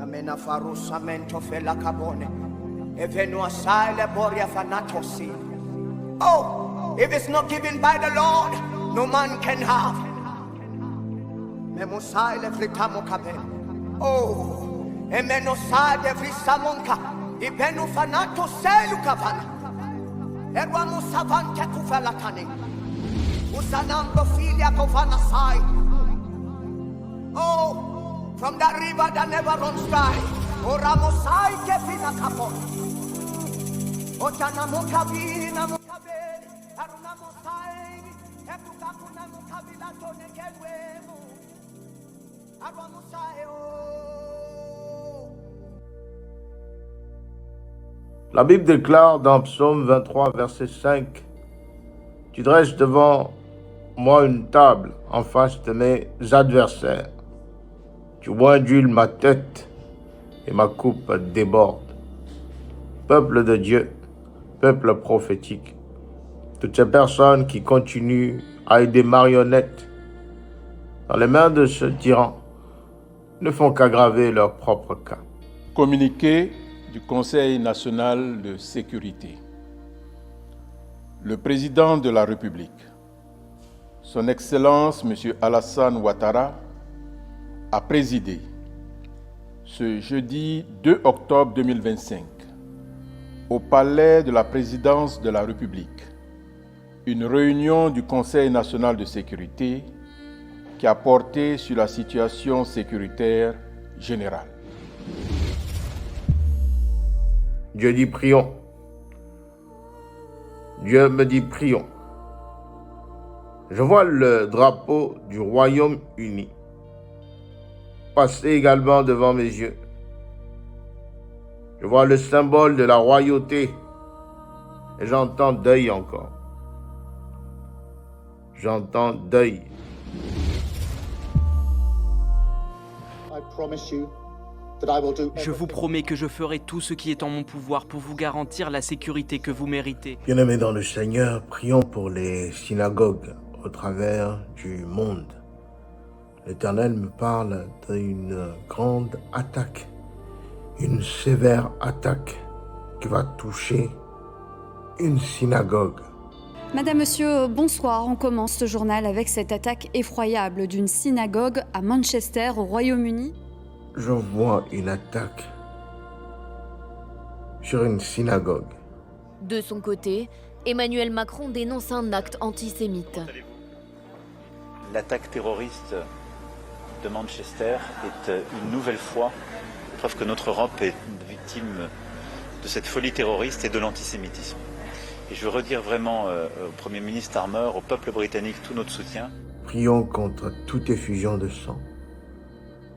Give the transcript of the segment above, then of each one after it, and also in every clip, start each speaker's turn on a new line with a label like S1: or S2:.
S1: Amena farusamento fela cabone. Evenua sile boria fanatosi. Oh, if it's not given by the Lord, no man can have. Memusile fritamo cabene. Oh, emeno sade frisamonka. Ibenu fanato selu kavana. Erwamu savante kufela tani. Usanambo filia kovana sai. Oh, from that river that never runs dry. Oramosai kefina kapon. Otanamuka vina mukabeli. Arunamosai. Epukakuna mukabila tone kedwemu. Arwamusai oh.
S2: La Bible déclare dans Psaume 23, verset 5, « Tu dresses devant moi une table en face de mes adversaires. Tu oindules ma tête et ma coupe déborde. » Peuple de Dieu, peuple prophétique, toutes ces personnes qui continuent à être des marionnettes dans les mains de ce tyran ne font qu'aggraver leur propre cas.
S3: Communiqué du Conseil national de sécurité. Le président de la République, Son Excellence M. Alassane Ouattara, a présidé ce jeudi 2 octobre 2025 au Palais de la Présidence de la République une réunion du Conseil national de sécurité qui a porté sur la situation sécuritaire générale.
S2: Dieu dit prions. Dieu me dit prions. Je vois le drapeau du Royaume-Uni passer également devant mes yeux. Je vois le symbole de la royauté et j'entends deuil encore. J'entends deuil.
S4: Je vous promets que je ferai tout ce qui est en mon pouvoir pour vous garantir la sécurité que vous méritez.
S2: Bien-aimés dans le Seigneur, prions pour les synagogues au travers du monde. L'Éternel me parle d'une grande attaque, une sévère attaque qui va toucher une synagogue.
S5: Madame, Monsieur, bonsoir. On commence ce journal avec cette attaque effroyable d'une synagogue à Manchester, au Royaume-Uni.
S2: Je vois une attaque sur une synagogue.
S6: De son côté, Emmanuel Macron dénonce un acte antisémite.
S7: L'attaque terroriste de Manchester est une nouvelle fois preuve que notre Europe est victime de cette folie terroriste et de l'antisémitisme. Et je veux redire vraiment au Premier ministre Starmer, au peuple britannique, tout notre soutien.
S2: Prions contre toute effusion de sang.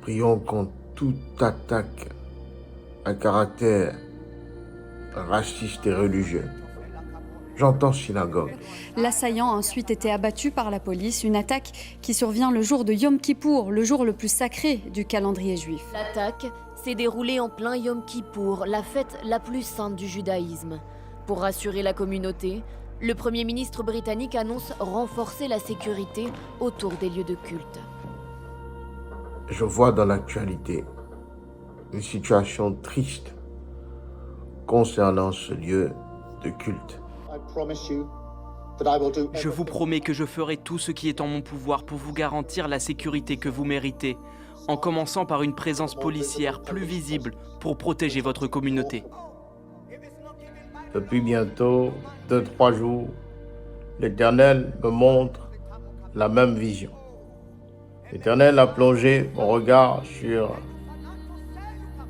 S2: Prions contre toute attaque à caractère raciste et religieux. J'entends synagogue.
S5: L'assaillant a ensuite été abattu par la police, une attaque qui survient le jour de Yom Kippour, le jour le plus sacré du calendrier juif.
S6: L'attaque s'est déroulée en plein Yom Kippour, la fête la plus sainte du judaïsme. Pour rassurer la communauté, le Premier ministre britannique annonce renforcer la sécurité autour des lieux de culte.
S2: Je vois dans l'actualité une situation triste concernant ce lieu de culte.
S4: Je vous promets que je ferai tout ce qui est en mon pouvoir pour vous garantir la sécurité que vous méritez, en commençant par une présence policière plus visible pour protéger votre communauté.
S2: Depuis bientôt 2-3 jours, l'Éternel me montre la même vision. L'Éternel a plongé mon regard sur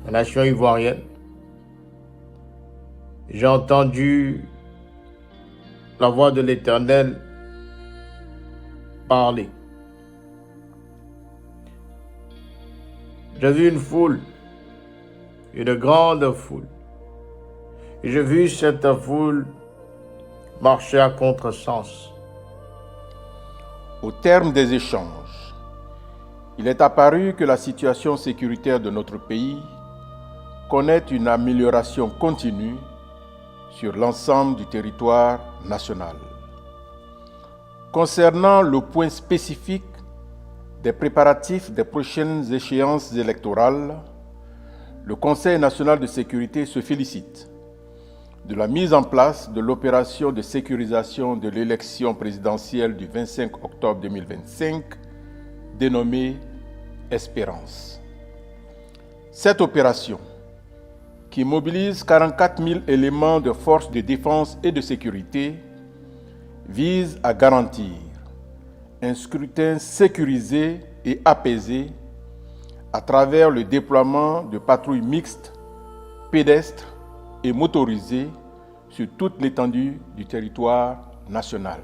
S2: la nation ivoirienne. J'ai entendu la voix de l'Éternel parler. J'ai vu une foule, une grande foule. Et j'ai vu cette foule marcher à contresens.
S3: Au terme des échanges, il est apparu que la situation sécuritaire de notre pays connaît une amélioration continue sur l'ensemble du territoire national. Concernant le point spécifique des préparatifs des prochaines échéances électorales, le Conseil national de sécurité se félicite de la mise en place de l'opération de sécurisation de l'élection présidentielle du 25 octobre 2025, dénommée Espérance. Cette opération, qui mobilise 44 000 éléments de forces de défense et de sécurité, vise à garantir un scrutin sécurisé et apaisé à travers le déploiement de patrouilles mixtes, pédestres et motorisées sur toute l'étendue du territoire national.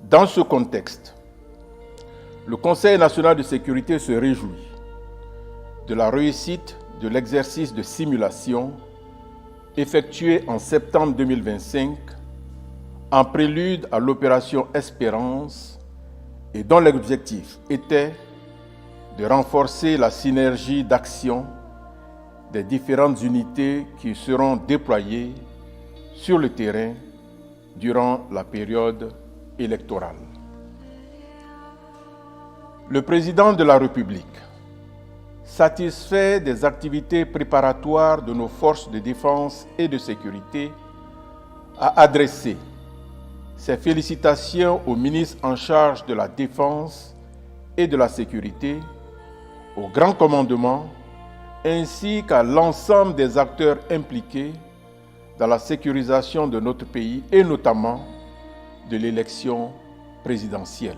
S3: Dans ce contexte, le Conseil national de sécurité se réjouit de la réussite de l'exercice de simulation effectué en septembre 2025 en prélude à l'opération Espérance et dont l'objectif était de renforcer la synergie d'action des différentes unités qui seront déployées sur le terrain durant la période électorale. Le président de la République, satisfait des activités préparatoires de nos forces de défense et de sécurité, a adressé ses félicitations au ministre en charge de la Défense et de la Sécurité, au Grand Commandement, ainsi qu'à l'ensemble des acteurs impliqués dans la sécurisation de notre pays et notamment de l'élection présidentielle.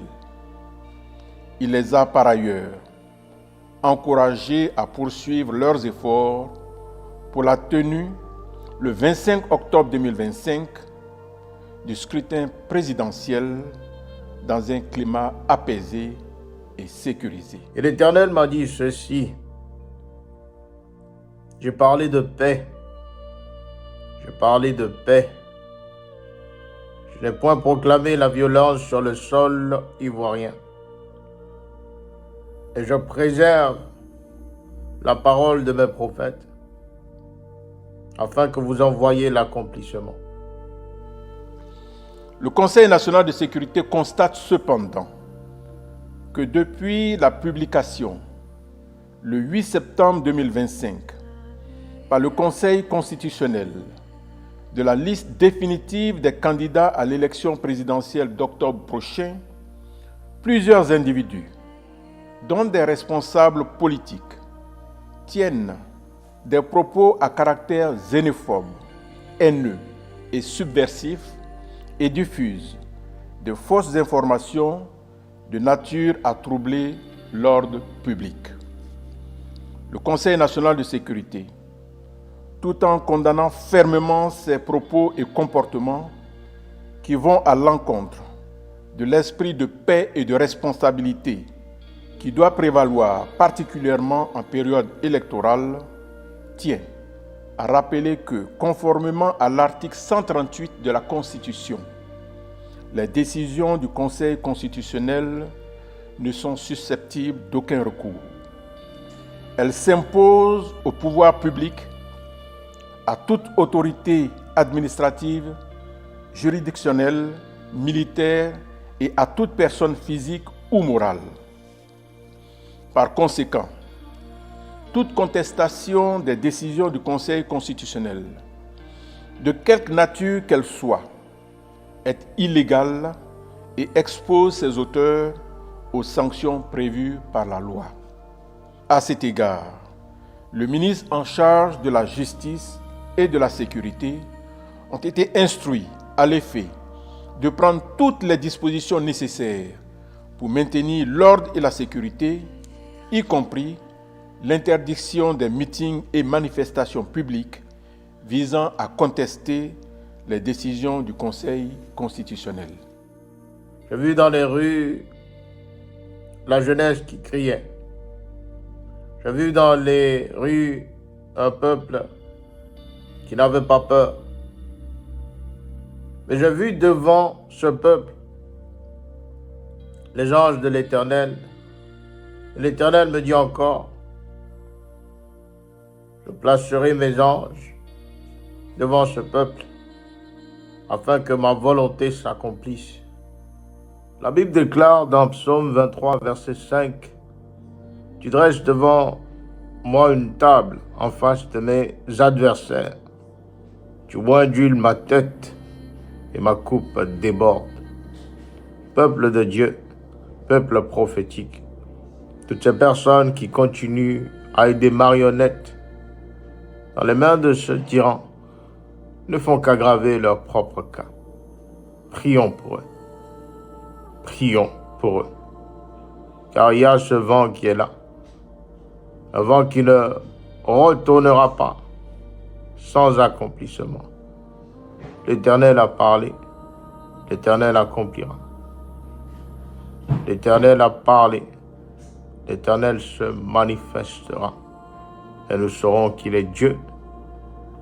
S3: Il les a par ailleurs encouragés à poursuivre leurs efforts pour la tenue, le 25 octobre 2025, du scrutin présidentiel dans un climat apaisé et sécurisé.
S2: Et l'Éternel m'a dit ceci. J'ai parlé de paix. J'ai parlé de paix. Je n'ai point proclamé la violence sur le sol ivoirien. Et je préserve la parole de mes prophètes, afin que vous en voyiez l'accomplissement.
S3: Le Conseil national de sécurité constate cependant que depuis la publication, le 8 septembre 2025, par le Conseil constitutionnel, de la liste définitive des candidats à l'élection présidentielle d'octobre prochain, plusieurs individus, dont des responsables politiques, tiennent des propos à caractère xénophobe, haineux et subversif et diffusent de fausses informations de nature à troubler l'ordre public. Le Conseil national de sécurité, tout en condamnant fermement ces propos et comportements qui vont à l'encontre de l'esprit de paix et de responsabilité qui doit prévaloir particulièrement en période électorale, tient à rappeler que, conformément à l'article 138 de la Constitution, les décisions du Conseil constitutionnel ne sont susceptibles d'aucun recours. Elles s'imposent au pouvoir public, à toute autorité administrative, juridictionnelle, militaire et à toute personne physique ou morale. Par conséquent, toute contestation des décisions du Conseil constitutionnel, de quelque nature qu'elle soit, est illégale et expose ses auteurs aux sanctions prévues par la loi. À cet égard, le ministre en charge de la Justice et de la Sécurité ont été instruits à l'effet de prendre toutes les dispositions nécessaires pour maintenir l'ordre et la sécurité, y compris l'interdiction des meetings et manifestations publiques visant à contester les décisions du Conseil constitutionnel.
S2: J'ai vu dans les rues la jeunesse qui criait. J'ai vu dans les rues un peuple qui n'avait pas peur. Mais j'ai vu devant ce peuple les anges de l'Éternel. L'Éternel me dit encore, je placerai mes anges devant ce peuple afin que ma volonté s'accomplisse. La Bible déclare dans Psaume 23, verset 5, « Tu dresses devant moi une table en face de mes adversaires. Tu oindules ma tête et ma coupe déborde. Peuple de Dieu, peuple prophétique, toutes ces personnes qui continuent à être des marionnettes dans les mains de ce tyran ne font qu'aggraver leur propre cas. Prions pour eux. Prions pour eux. Car il y a ce vent qui est là. Un vent qui ne retournera pas sans accomplissement. L'Éternel a parlé, l'Éternel accomplira. L'Éternel a parlé, l'Éternel se manifestera. Et nous saurons qu'il est Dieu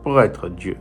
S2: pour être Dieu.